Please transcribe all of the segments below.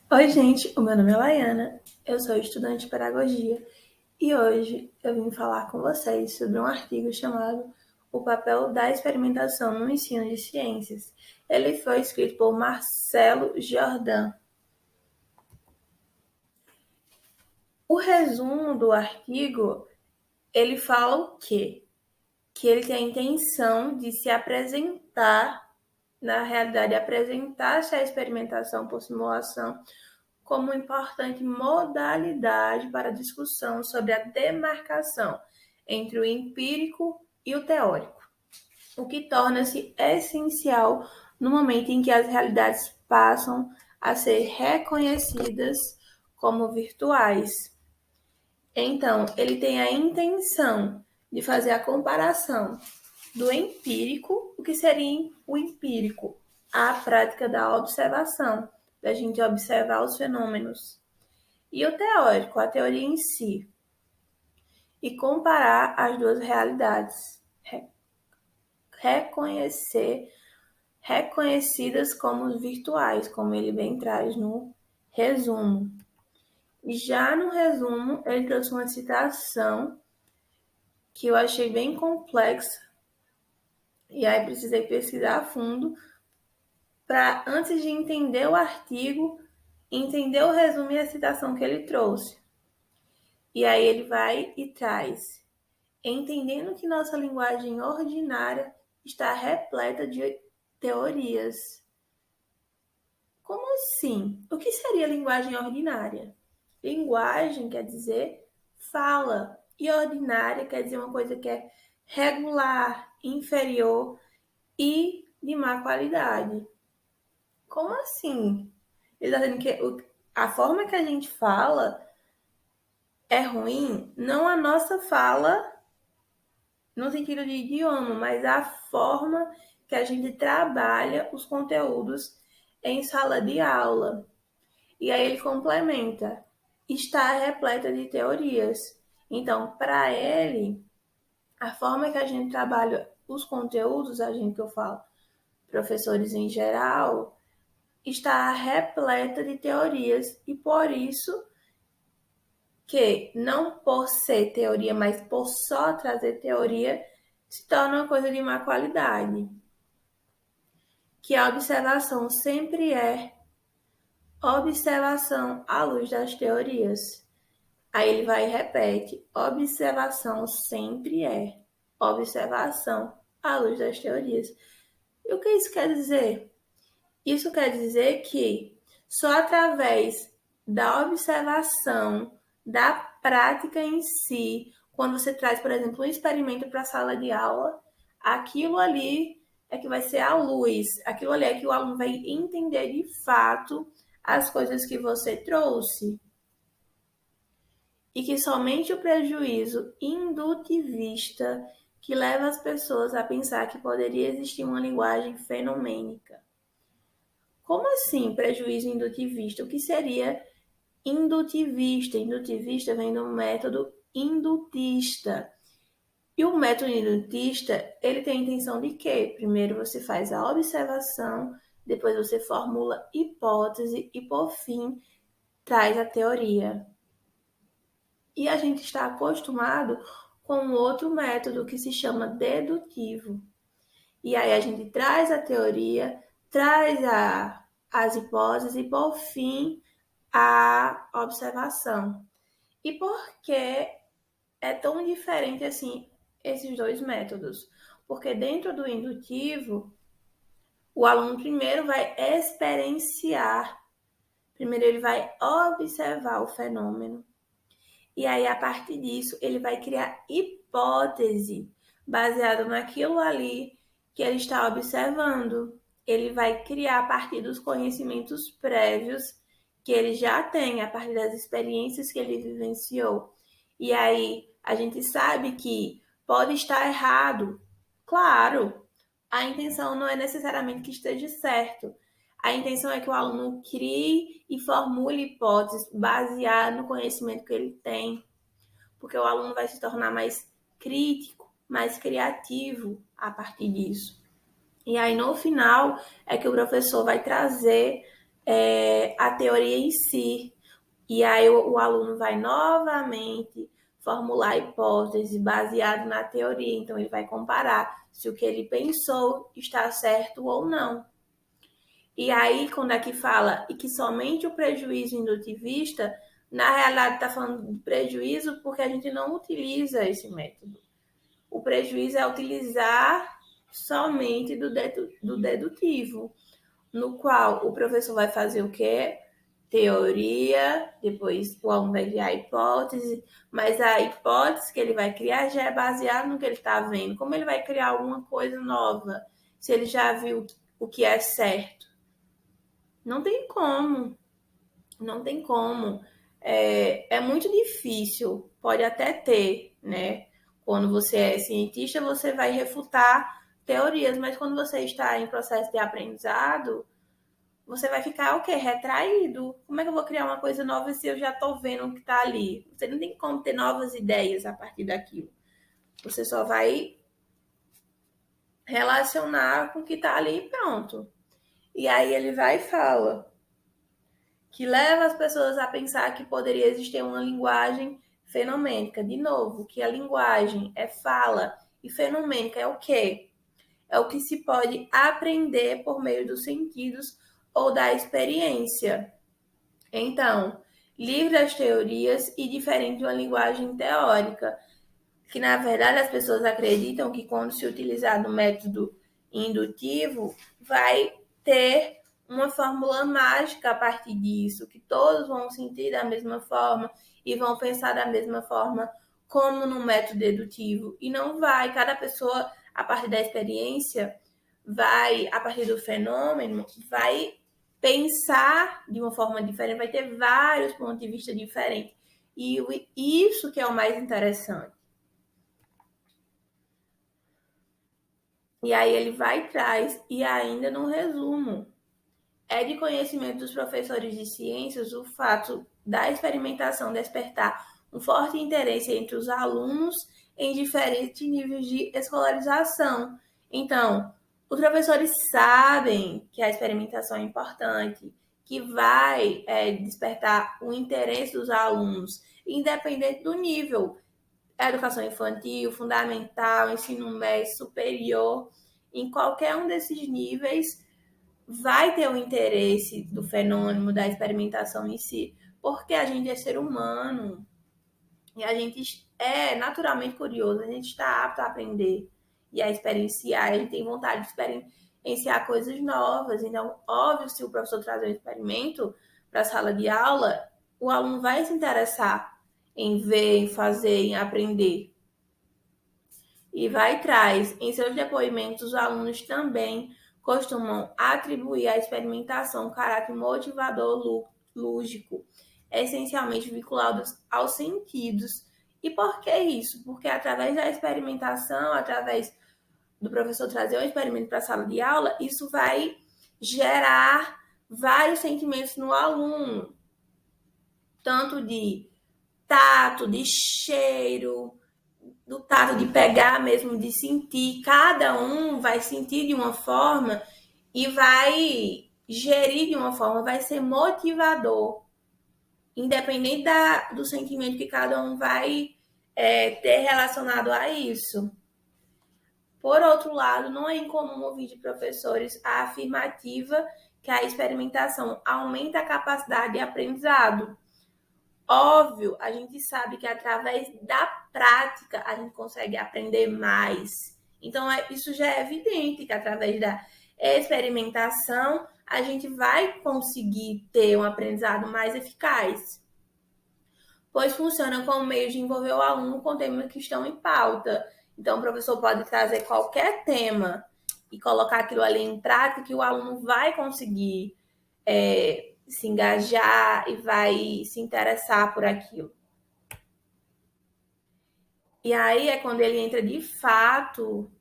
Oi, gente, o meu nome é Laiana, eu sou estudante de pedagogia e hoje eu vim falar com vocês sobre um artigo chamado O papel da experimentação no ensino de ciências. Ele foi escrito por Marcelo Jordan. O resumo do artigo, ele fala o quê? Que ele tem a intenção de se apresentar, na realidade, apresentar-se a experimentação por simulação como importante modalidade para a discussão sobre a demarcação entre o empírico e o teórico, o que torna-se essencial no momento em que as realidades passam a ser reconhecidas como virtuais. Então, ele tem a intenção de fazer a comparação do empírico, o que seria o empírico? A prática da observação, da gente observar os fenômenos. E o teórico, a teoria em si. E comparar as duas realidades. Reconhecer, reconhecidas como virtuais, como ele bem traz no resumo. E já no resumo, ele trouxe uma citação que eu achei bem complexa, e aí precisei pesquisar a fundo para, antes de entender o artigo, entender o resumo e a citação que ele trouxe. E aí ele vai e traz: entendendo que nossa linguagem ordinária está repleta de teorias. Como assim? O que seria linguagem ordinária? Linguagem quer dizer fala, e ordinária quer dizer uma coisa que é regular, inferior e de má qualidade. Como assim? Ele está dizendo que a forma que a gente fala é ruim, não a nossa fala no sentido de idioma, mas a forma que a gente trabalha os conteúdos em sala de aula. E aí ele complementa: está repleta de teorias. Então, para ele, a forma que a gente trabalha os conteúdos, a gente que eu falo, professores em geral, está repleta de teorias e por isso que, não por ser teoria, mas por só trazer teoria, se torna uma coisa de má qualidade. Que a observação sempre é observação à luz das teorias. Aí ele vai e repete: observação sempre é observação à luz das teorias. E o que isso quer dizer? Isso quer dizer que só através da observação, da prática em si, quando você traz, por exemplo, um experimento para a sala de aula, aquilo ali é que vai ser a luz, aquilo ali é que o aluno vai entender de fato as coisas que você trouxe. E que somente o prejuízo indutivista que leva as pessoas a pensar que poderia existir uma linguagem fenomênica. Como assim prejuízo indutivista? O que seria indutivista? Indutivista vem do método indutista. E o método indutista, ele tem a intenção de quê? Primeiro você faz a observação, depois você formula hipótese e, por fim, traz a teoria. E a gente está acostumado com outro método que se chama dedutivo. E aí a gente traz a teoria, traz as hipóteses e, por fim, a observação. E por que é tão diferente assim esses dois métodos? Porque dentro do indutivo, o aluno primeiro vai experienciar, primeiro ele vai observar o fenômeno. E aí, a partir disso, ele vai criar hipótese baseada naquilo ali que ele está observando. Ele vai criar a partir dos conhecimentos prévios que ele já tem, a partir das experiências que ele vivenciou. E aí, a gente sabe que pode estar errado. Claro, a intenção não é necessariamente que esteja certo. A intenção é que o aluno crie e formule hipóteses baseadas no conhecimento que ele tem, porque o aluno vai se tornar mais crítico, mais criativo a partir disso. E aí, no final, é que o professor vai trazer a teoria em si. E aí o aluno vai novamente formular hipótese baseado na teoria. Então, ele vai comparar se o que ele pensou está certo ou não. E aí, quando aqui fala e que somente o prejuízo indutivista, na realidade está falando de prejuízo porque a gente não utiliza esse método. O prejuízo é utilizar somente do dedutivo, no qual o professor vai fazer o quê? Teoria, depois o aluno vai criar a hipótese, mas a hipótese que ele vai criar já é baseada no que ele está vendo. Como ele vai criar alguma coisa nova, se ele já viu o que é certo? Não tem como, não tem como. É muito difícil, pode até ter, né? Quando você é cientista, você vai refutar teorias, mas quando você está em processo de aprendizado, você vai ficar o quê? Retraído. Como é que eu vou criar uma coisa nova se eu já estou vendo o que está ali? Você não tem como ter novas ideias a partir daquilo. Você só vai relacionar com o que está ali e pronto. E aí ele vai e fala que leva as pessoas a pensar que poderia existir uma linguagem fenomênica. De novo, que a linguagem é fala e fenomênica é o quê? É o que se pode aprender por meio dos sentidos ou da experiência. Então, livre das teorias e diferente de uma linguagem teórica, que na verdade as pessoas acreditam que quando se utilizar do método indutivo, vai ter uma fórmula mágica a partir disso, que todos vão sentir da mesma forma e vão pensar da mesma forma como no método dedutivo. E não vai, cada pessoa, a partir da experiência, vai, a partir do fenômeno, vai pensar de uma forma diferente, vai ter vários pontos de vista diferentes. E isso que é o mais interessante. E aí ele vai e traz, e ainda num resumo, é de conhecimento dos professores de ciências o fato da experimentação despertar um forte interesse entre os alunos em diferentes níveis de escolarização. Então, os professores sabem que a experimentação é importante, que vai despertar o interesse dos alunos, independente do nível, educação infantil, fundamental, ensino médio, superior, em qualquer um desses níveis, vai ter o interesse do fenômeno da experimentação em si, porque a gente é ser humano e a gente é naturalmente curioso, a gente está apto a aprender e a experienciar, a gente tem vontade de experienciar coisas novas. Então, óbvio, se o professor trazer um experimento para a sala de aula, o aluno vai se interessar em ver, em fazer, em aprender. E vai e traz. Em seus depoimentos, os alunos também costumam atribuir à experimentação um caráter motivador lúdico, essencialmente vinculado aos sentidos. E por que isso? Porque através da experimentação, através do professor trazer um experimento para a sala de aula, isso vai gerar vários sentimentos no aluno, tanto de tato, de cheiro, do tato de pegar mesmo, de sentir. Cada um vai sentir de uma forma e vai gerir de uma forma, vai ser motivador, independente do sentimento que cada um vai ter relacionado a isso. Por outro lado, não é incomum ouvir de professores a afirmativa que a experimentação aumenta a capacidade de aprendizado. Óbvio, a gente sabe que através da prática a gente consegue aprender mais. Então, isso já é evidente que através da experimentação a gente vai conseguir ter um aprendizado mais eficaz, pois funciona como meio de envolver o aluno com temas que estão em pauta. Então, o professor pode trazer qualquer tema e colocar aquilo ali em prática que o aluno vai conseguir se engajar e vai se interessar por aquilo. E aí é quando ele entra de fato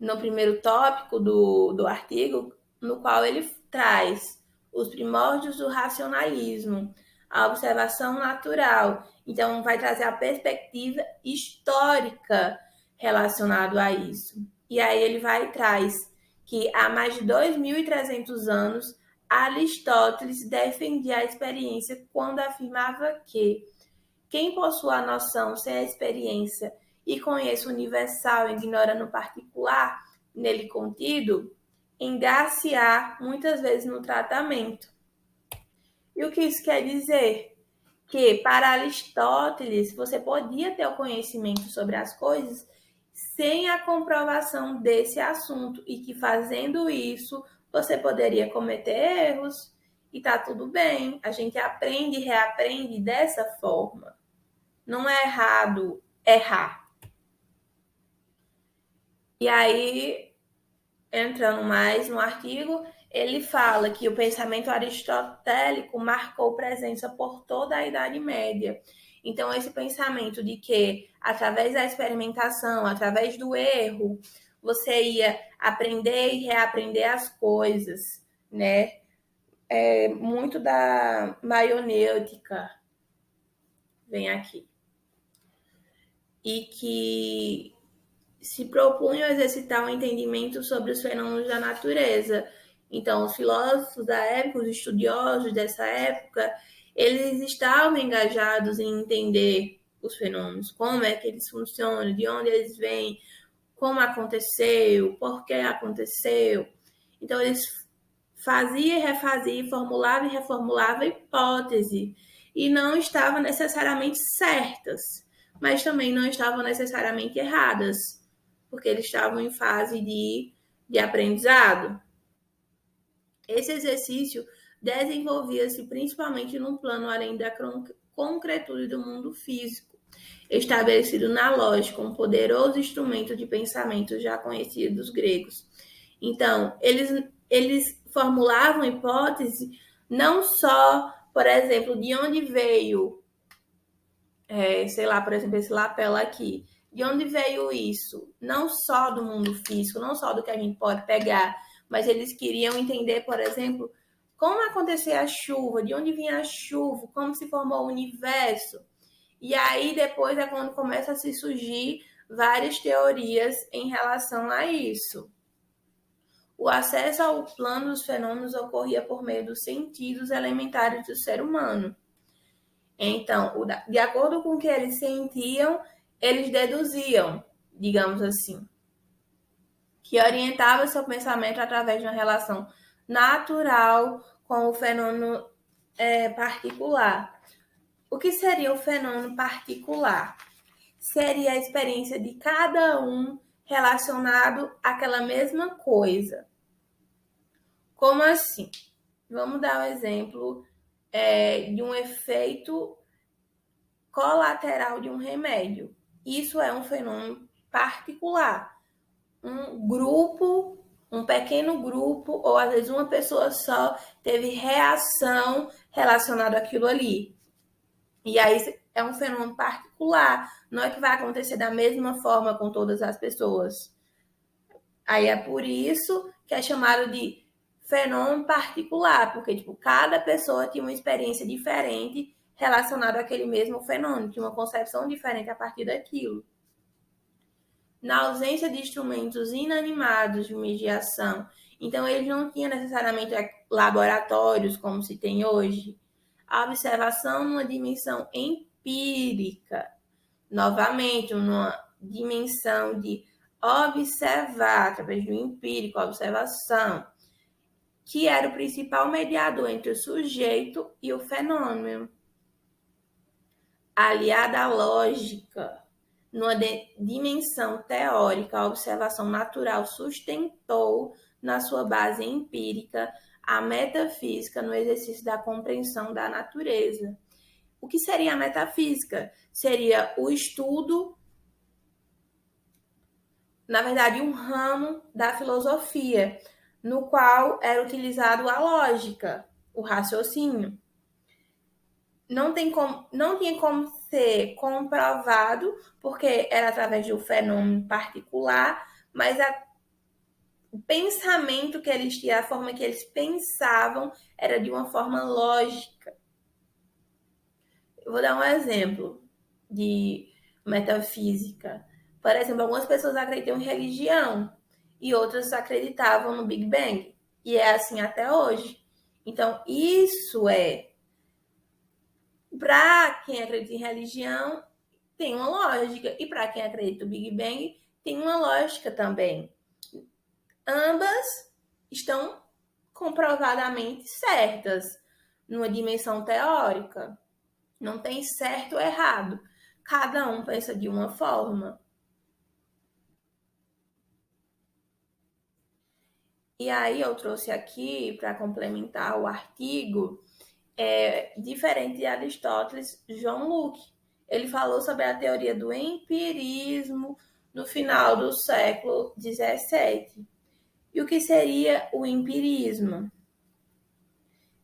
no primeiro tópico do artigo, no qual ele traz os primórdios do racionalismo, a observação natural. Então, vai trazer a perspectiva histórica relacionada a isso. E aí ele vai e traz que há mais de 2.300 anos Aristóteles defendia a experiência quando afirmava que quem possui a noção sem a experiência e conhece o universal ignorando o particular nele contido, engar-se-á muitas vezes no tratamento. E o que isso quer dizer? Que para Aristóteles você podia ter o conhecimento sobre as coisas sem a comprovação desse assunto e que fazendo isso você poderia cometer erros e tá tudo bem. A gente aprende e reaprende dessa forma. Não é errado errar. E aí, entrando mais no artigo, ele fala que o pensamento aristotélico marcou presença por toda a Idade Média. Então, esse pensamento de que, através da experimentação, através do erro, você ia aprender e reaprender as coisas, né? É muito da maionêutica vem aqui. E que se propunham a exercitar um entendimento sobre os fenômenos da natureza. Então, os filósofos da época, os estudiosos dessa época, eles estavam engajados em entender os fenômenos, como é que eles funcionam, de onde eles vêm, como aconteceu, por que aconteceu. Então, eles faziam e refaziam, formulavam e reformulavam hipótese, e não estavam necessariamente certas, mas também não estavam necessariamente erradas, porque eles estavam em fase de aprendizado. Esse exercício desenvolvia-se principalmente no plano além da concretude do mundo físico, estabelecido na lógica, um poderoso instrumento de pensamento já conhecido dos gregos. Então, eles formulavam hipótese não só, por exemplo, de onde veio, sei lá, por exemplo, esse lapela aqui. De onde veio isso? Não só do mundo físico, não só do que a gente pode pegar, mas eles queriam entender, por exemplo, como acontecia a chuva, de onde vinha a chuva, como se formou o universo. E aí depois é quando começa a se surgir várias teorias em relação a isso. O acesso ao plano dos fenômenos ocorria por meio dos sentidos elementares do ser humano. Então, de acordo com o que eles sentiam, eles deduziam, digamos assim, que orientava seu pensamento através de uma relação natural com o fenômeno particular. O que seria o fenômeno particular? Seria a experiência de cada um relacionado àquela mesma coisa. Como assim? Vamos dar um exemplo de um efeito colateral de um remédio. Isso é um fenômeno particular. Um grupo, um pequeno grupo, ou às vezes uma pessoa só, teve reação relacionada àquilo ali. E aí é um fenômeno particular. Não é que vai acontecer da mesma forma com todas as pessoas. Aí é por isso que é chamado de fenômeno particular, porque tipo, cada pessoa tinha uma experiência diferente relacionada àquele mesmo fenômeno, tinha uma concepção diferente a partir daquilo. Na ausência de instrumentos inanimados de mediação, então eles não tinham necessariamente laboratórios como se tem hoje. A observação numa dimensão empírica, novamente, numa dimensão de observar, através do empírico, a observação, que era o principal mediador entre o sujeito e o fenômeno. Aliada à lógica, numa dimensão teórica, a observação natural sustentou, na sua base empírica, a metafísica no exercício da compreensão da natureza. O que seria a metafísica? Seria o estudo, na verdade, um ramo da filosofia, no qual era utilizado a lógica, o raciocínio. Não tinha como ser comprovado, porque era através de um fenômeno particular, mas o pensamento que eles tinham, a forma que eles pensavam, era de uma forma lógica. Eu vou dar um exemplo de metafísica. Por exemplo, algumas pessoas acreditam em religião e outras acreditavam no Big Bang. E é assim até hoje. Então, isso é, para quem acredita em religião, tem uma lógica. E para quem acredita no Big Bang, tem uma lógica também. Ambas estão comprovadamente certas numa dimensão teórica. Não tem certo ou errado. Cada um pensa de uma forma. E aí eu trouxe aqui, para complementar o artigo, diferente de Aristóteles, John Locke. Ele falou sobre a teoria do empirismo no final do século XVII. E o que seria o empirismo?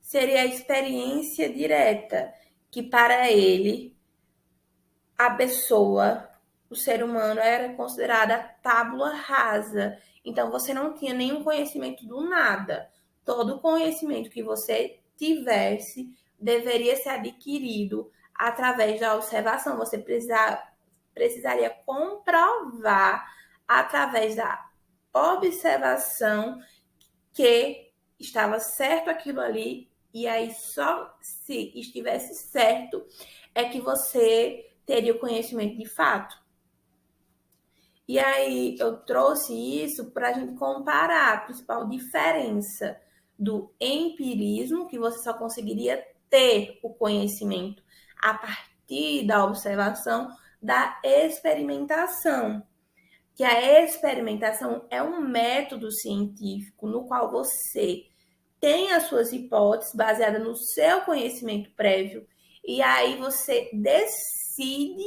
Seria a experiência direta, que para ele, a pessoa, o ser humano, era considerada tábula rasa. Então, você não tinha nenhum conhecimento do nada. Todo conhecimento que você tivesse deveria ser adquirido através da observação. Você precisaria comprovar através da observação que estava certo aquilo ali, e aí só se estivesse certo é que você teria o conhecimento de fato. E aí eu trouxe isso para a gente comparar a principal diferença do empirismo, que você só conseguiria ter o conhecimento a partir da observação, da experimentação. Que a experimentação é um método científico no qual você tem as suas hipóteses baseadas no seu conhecimento prévio e aí você decide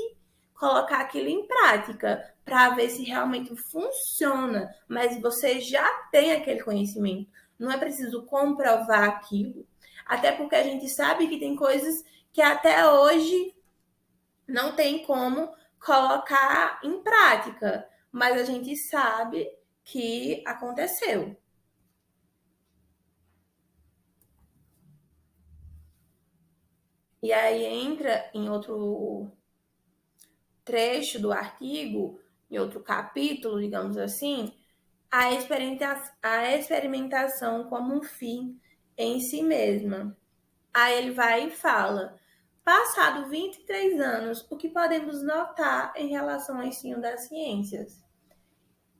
colocar aquilo em prática para ver se realmente funciona, mas você já tem aquele conhecimento. Não é preciso comprovar aquilo. Até porque a gente sabe que tem coisas que até hoje não tem como colocar em prática, mas a gente sabe que aconteceu. E aí entra em outro trecho do artigo, em outro capítulo, digamos assim, a experimentação como um fim em si mesma. Aí ele vai e fala: passado 23 anos, o que podemos notar em relação ao ensino das ciências?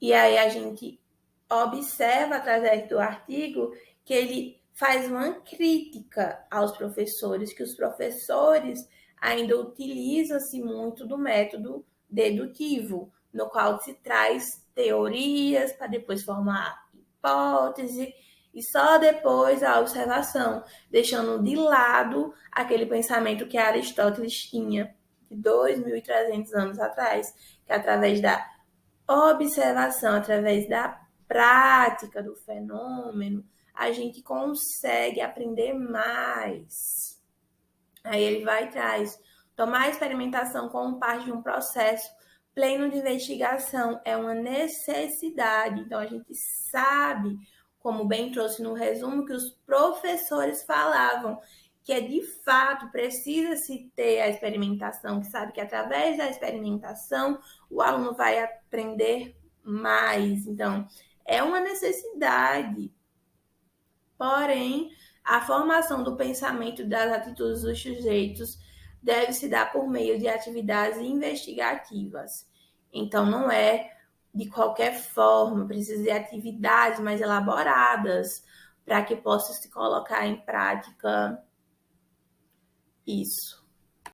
E aí a gente observa através do artigo que ele faz uma crítica aos professores, que os professores ainda utilizam-se muito do método dedutivo, no qual se traz teorias para depois formar hipótese e só depois a observação, deixando de lado aquele pensamento que Aristóteles tinha de 2.300 anos atrás, que através da observação, através da prática do fenômeno, a gente consegue aprender mais. Aí ele vai e traz: tomar a experimentação como parte de um processo pleno de investigação é uma necessidade. Então a gente sabe, como bem trouxe no resumo, que os professores falavam que é de fato precisa-se ter a experimentação, que sabe que através da experimentação o aluno vai aprender mais. Então, é uma necessidade. Porém, a formação do pensamento e das atitudes dos sujeitos deve se dar por meio de atividades investigativas. Então, não é de qualquer forma, precisa de atividades mais elaboradas para que possa se colocar em prática isso.